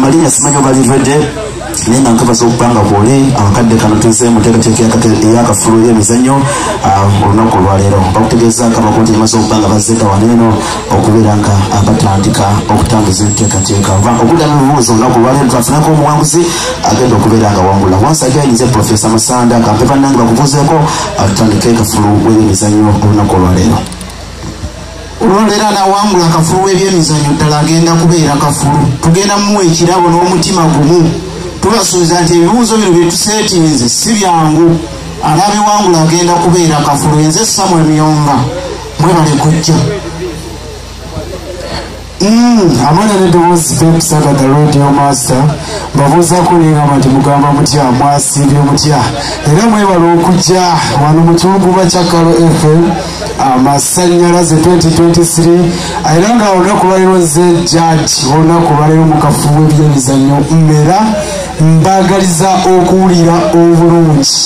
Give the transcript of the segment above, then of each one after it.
Malinya simanyo balivede nenga nkabaza okupanga bwoli abakadde kano tuze muteekateeka eyakafulu y'emizannyo olunaku olwaleero bakutegeeza nk'abakooti emaze okupanga bazzeeka waneeno okubeera nga batandika okutambuza enteekateeka okuddamu ebibuuzo olunaku olwaleero twafunako omuwanguzi agenda okubeera nga wangula once again nze Professor Masanda kampepa nange bakubuuzeeko tutandike kafulu w'emizannyo olunaku olwaleero. Olwaleero anawangula akafulu w'ebyemizannyo ddala agenda kubeera kafulu tugenda muwa ekirabo n'omutima gumu tubasuubiza nti ebibuuzo bino bye tuseetinze si byangu alabiwangula agenda kubeera kafulu nze Samuel Miyonga mwebale kujja amana n'eddoboozi Pepsaka the radio master mbabuuzaako nengamba nti mugamba mutya mwasimbye mutya era mwebala okujja wano mu kiwuguba kya Kalo FM amasannyalaze 2023 era nga olunaku lwaleero nze judge olunaku lwaleero mu kafuwe by'emizannyo mmera mbagaliza okuwulira obulungi.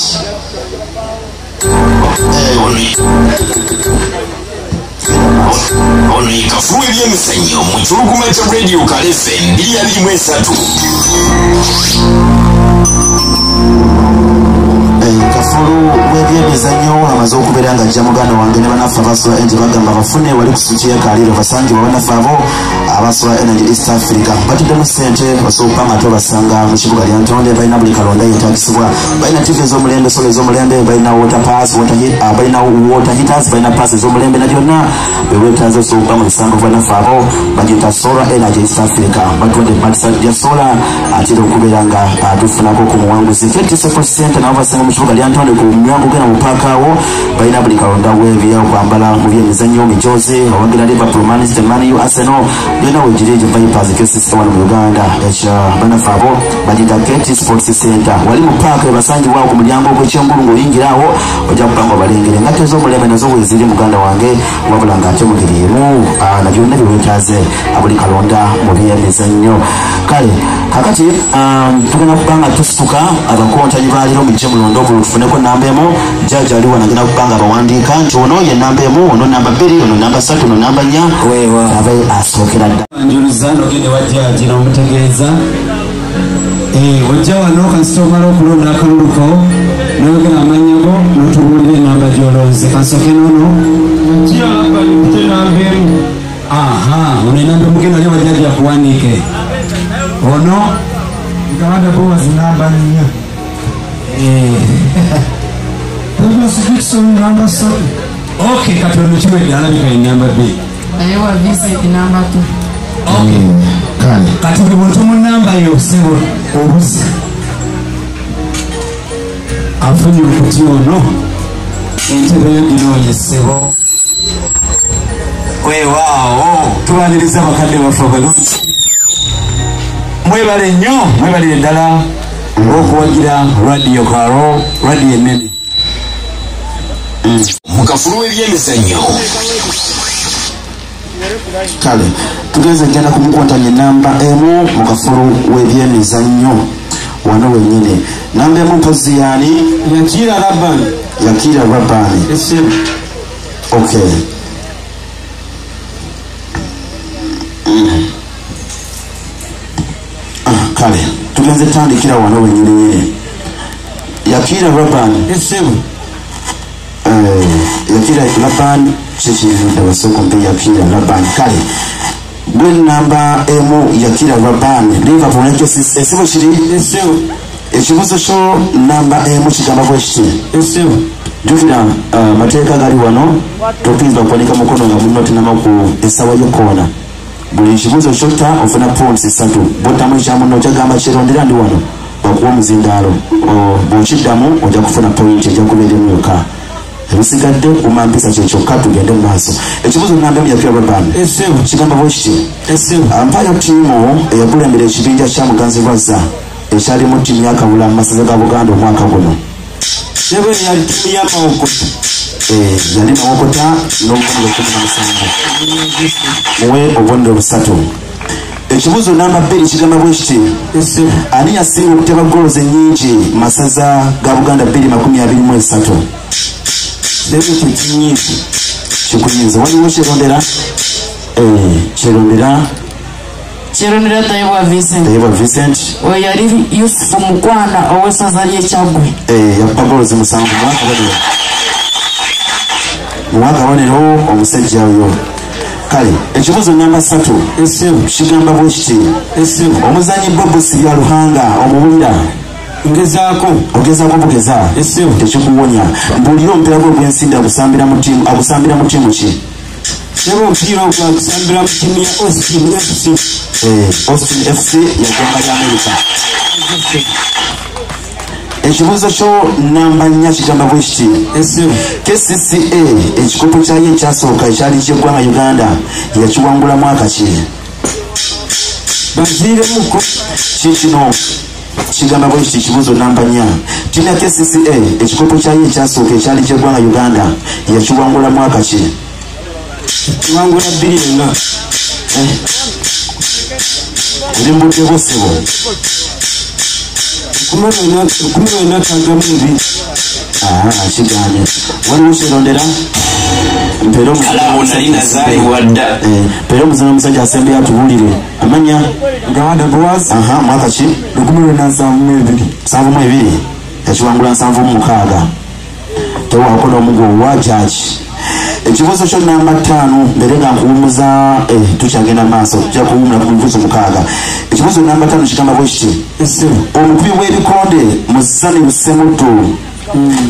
Ono ikafuwe by'emizannyo mu kiwuguba kya Radio Kalo FM 223. Kafulu w'ebyemizannyo amaze okubeera nga ajja muganda wange ne bannaffe abasula enti bagamba bafune wali kusukiye kaliro basangibwa bannaffe abo abasula Energy East Africa batuddemu ssente basooka nga tobasanga mu kibuga lya Ntonde balina buli kalonda yeetagisibwa balina TV ez'omulembe sola ez'omulembe balina water pass balina water heaters balina pass ez'omulembe na byonna beweetaaze osooka mu bisango bannaffe abo bagiyita Solar Energy East Africa batudde batisa ya sola atera okubeera nga tufunako ku muwanguzi 50% nabo basanga mu kibuga lya Ntonde ku myango gena mu paaka awo balina buli kalonda w'ebya okwambala mu byemizannyo mijozi awagira Liverpool, Manchester, Man U, Arsenal byonna wegirije Vipers KCC wano mu Uganda ekya bannaffe abo bagiyita Gate Sports Center wali mu paaka ebasangibwawo ku mulyango gw'ekyengulu ng'oyingira awo ojja kupanga balengere ngatte ez'omulembe nazo weeziri muganda wange wabula ng'ate mulirimu na byonna byeweetaaze buli kalonda mu byemizannyo. Kale kakati tugenda kubanga tusituka abakontanyi baaliro mujje mulondo obululu tufuneko namba emu jaja aliwo nagenda kubanga abawandiika nti ono ye namba emu ono namba 2 ono namba 3 ono namba 4 weewa abe asookera dda anjuluza nogende wajjaji n'omutegeeza ojja wano kasita omala okulonda akaluluko n'ogera amannyabo n'otubuulira enamba gy'olonze kansooke noono ono enamba omugenda oli wajjaji akuwandiike ono nkabanda bowazi namba 4 okay kati ono kiwedde alabika enamba 2 ayewa visit namba 2 okay kati buli muntu mu namba yo sebo obuzi afunye okuti ono entebe yo ginoonyesebo weewaawo tubaniriza abakadde baffe abalungi mwebale nnyo mwebalire ddala okuwagira Radio Kalo radio enene mu kafulu w'ebyemizannyo. kale tugenze genda kumukontanya namba emu mu kafulu w'ebyemizannyo wano wennyini namba emu mpozi yaani Yakira Rabani okay kale tugenze tandikira wano wennyini Yakira Rabani Yakira Rabani kikintu basoko mpe Yakira Rabani kale gwe namba emu Yakira Rabani Liverpool nakyo esibo kiri ekibuzo kyo namba emu kigamba bwe kiti jukira mateeka gali wano topinza okuwanika mukono nga muno tinama ku esawa y'okoona buli kibuzo kyota ofuna points 3 botamu ekyamuno kyagamba kirondera ndi wano bakuwa omuzindaalo bw'okiddamu ojja kufuna point ejja kubeera emyuka ebisigadde kuma mpisa kyekyoka tugende mu maaso ekibuzo namba emu Yakira Rabani kigamba bwe kiti mpayo ttiimu eyakulembera ekibinja kya Muganzi Lwazza ekyalimu ttiimu yakabula mu masaza ga Buganda omwaka guno yali mawokota n'obubonero 17 muwe obubonero 3 ekibuzo namba 2 kigamba bwe kiti ani yasinga okuteba goals ennyingi masaza ga Buganda 223 kikunyiza waliwo kyerondera kyerondera Chironera Taiwa Vincent. Taiwa Vincent. Oyali Yusufu Mukwana owesaza ly'Ekyagwe. Yapagolozi musanvu mwaka bonero omusajja oyo. Kale ekibuzo namba 3 kigamba bwe kiti omuzanyi Bobo Sirya Luhanga omubulira ogezaako bugeza tekikuwonya mbuulira omupiira gwe gw'ensinda agusambira mu ttiimu ki? omupiira ogwagusambira mu ttiimu ya Austin FC. Austin FC yaggwanga lya America. Ekibuzo kyo namba 4 kigamba bwe kiti KCCA ekikopo kyayo ekyasooka ekyali ky'eggwanga Uganda yakiwangula mwaka ki? Baziremuko kikino kigamba bwe kiti ekibuzo namba 4 tina KCCA ekikopo kyayo ekyasooka ekyali ky'eggwanga Uganda yakiwangula mwaka ki? kiwangula 2 Limbuddeko ssebo kigamye waliwo kirondera mpeera omuzana omusajja asembe yatubuulire amanya Gawanda Boaz mwaka ki? 1972 yakiwangula 76 tewaako n'omugo wa jaji. Ekibuzo kyo namba 5 mbere nga nkuwumuza tukyagenda maaso tujja kuwumula ku bibuzo 6. Ekibuzo namba 5 kigamba bwe kiti omukubi w'ebikonde mu Sani Lusemutu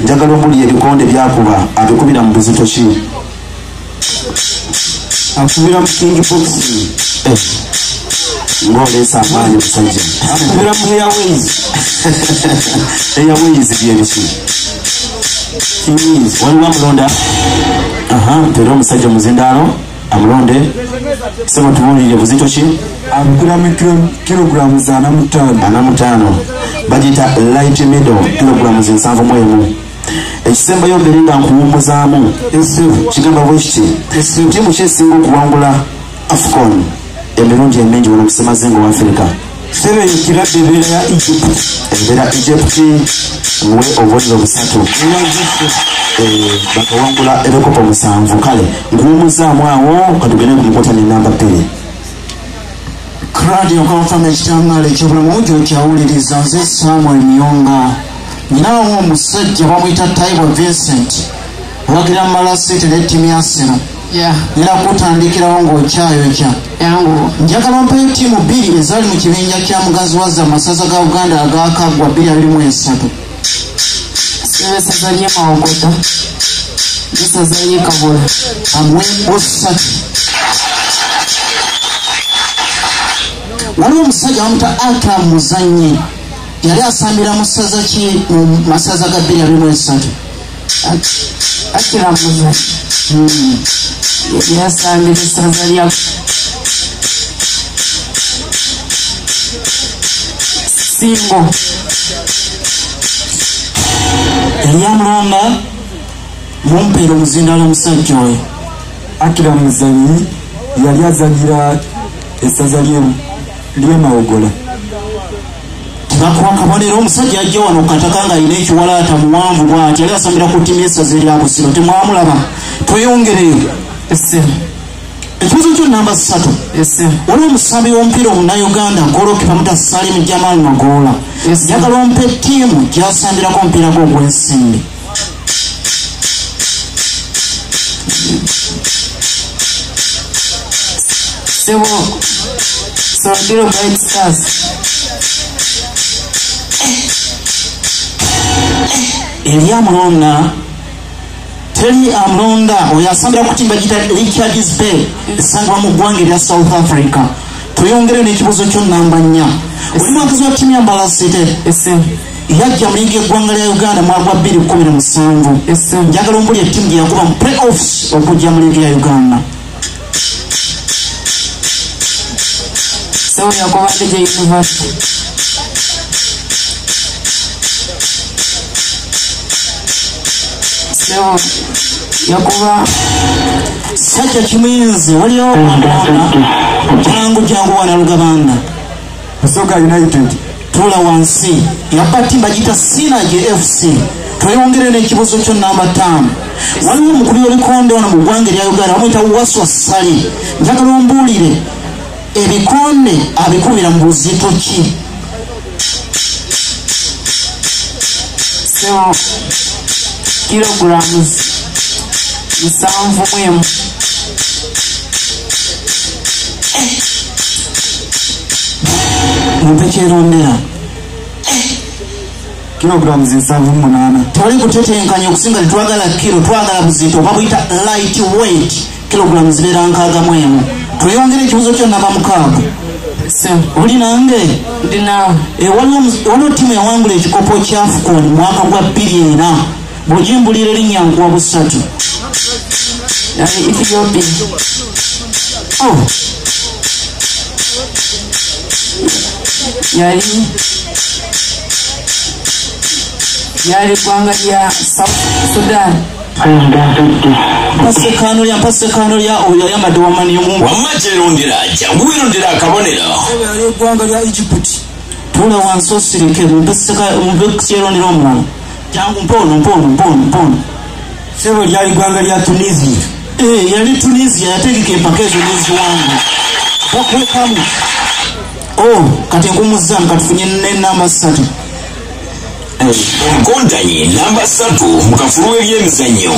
njagala ombulira ebikonde byakuba abikubira mu buzito ki? akubira mu King Boxing. Ng'oleesa amaanyi omusajja. Akubira mu Airways byebiki? Waliwo amulonda mpeera omusajja muzindaalo amulonde sebo tubuulire buzito ki? abikula kilogulamu 45 bagita light middle kilogulamu 71. Ekisembayo mbere nga nkuwummuzaamu kigamba bwe kiti ttiimu kyesinga okuwangula AFCON emirundi emingi wano mu ssemazingo wa Africa. Kiradde ebeera ya Egypt. Ebeera Egypt muwe obubonero 3 bakawangula ebikopo 7. Kale nkuwummuzaamu awo katugende ku mukotani namba 2. Radio Confirm ekitangaala ekyobulamu gy'okyawuliriza nze Samuel Nyonga. Nyinaawo omusajja bamuyita Taiwa Vincent owagira Mala City ne ttiimu ya Arsenal. Era kutandikirawo ng'okyayokya. Njagala ompayo ttiimu 2 ezaali mu kibinja kya mugazi wazza masaza ga Uganda agakaggwa 2023. Esaza ly'e Mawokota n'essaza ly'e Kabola amwembo 3. Waliwo omusajja bamuta Akram Muzanyi yali asambira mu ssaza ki mu masaza ga 2023. Akram Muzanyi yasambira essaza lya Singo eryamulonda mumpeera omuzindaalo omusajja oyo. Akira Muzanyi yali azanyira essaza ly'e Mawogola. Tebakuwa kabonero omusajja ajja wano kataka ng'alina ekiwalaata muwanvu bw'ati yali asambira ku ttiimu y'essaza erya Busiro. Temwamulaba tweyongereyo. Ekibuzo kyo namba 3 waliwo omusambi w'omupiira omunnayuganda golokipa muta Salim Jamal Magoola njagala ompe ttiimu gy'asambirako omupiira gwe ogw'ensimbi. Sebo Sorokero Bright Stars. Eryamulonda teri amulonda oyo asambira ku ttiimu bagiyita Richards Bay esangibwa mu ggwanga erya South Africa. Tuyongere n'ekibuzo kyo namba 4 oli mwakazi wa ttiimu ya Mbaala City yajja mu liigi y'eggwanga lya Uganda mwaka 2017. Njagala ombulira ettiimu gye yakuba mu playoffs okujja mu liigi ya Uganda. Sebo Yakobadde University. Sebo Yakuba Sajja Kimuyinzi waliyo jangu wana Lugabanda Busoga United tula wansi yabba ttiimu bagiyita Synergy FC. Tweyongere n'ekibuzo kyo namba 5 waliwo omukubi w'ebikonde wano mu ggwanga erya Uganda bamuyita Waswa Sali. Njagala ombuulire ebikonde abikubira mu buzito ki? So kilograms 7 mumpe kyerondera kilograms 7 tewali kutetenkanya okusinga tetwagala kilo twagala buzito oba buyita light weight kilograms zibeera 61 tweyongere ekibuzo kyonna bamukaaga oli nange waliwo ttiimu yawangula ekikopo kya AFCON mwaka gwa 2004 bw'ogimbulira erinnya nkuwa busatu Ethiopia yali gwanga lya South Sudan. Mpasekano lya oyo ayambadde wamani omuntu wammakyerondera jangu wirondera akabonero eggwanga lya Egypt tula wansi osirike mumpe kyerondera omulala jangu mpono sebo lyali gwanga lya Tunisia yali Tunisia yategeka empaka ezo n'eziwangu bakwekamu kati nkumuzzaamu katufunye n'enamba 3 onkondanye namba 3 mu kafulu w'ebyemizannyo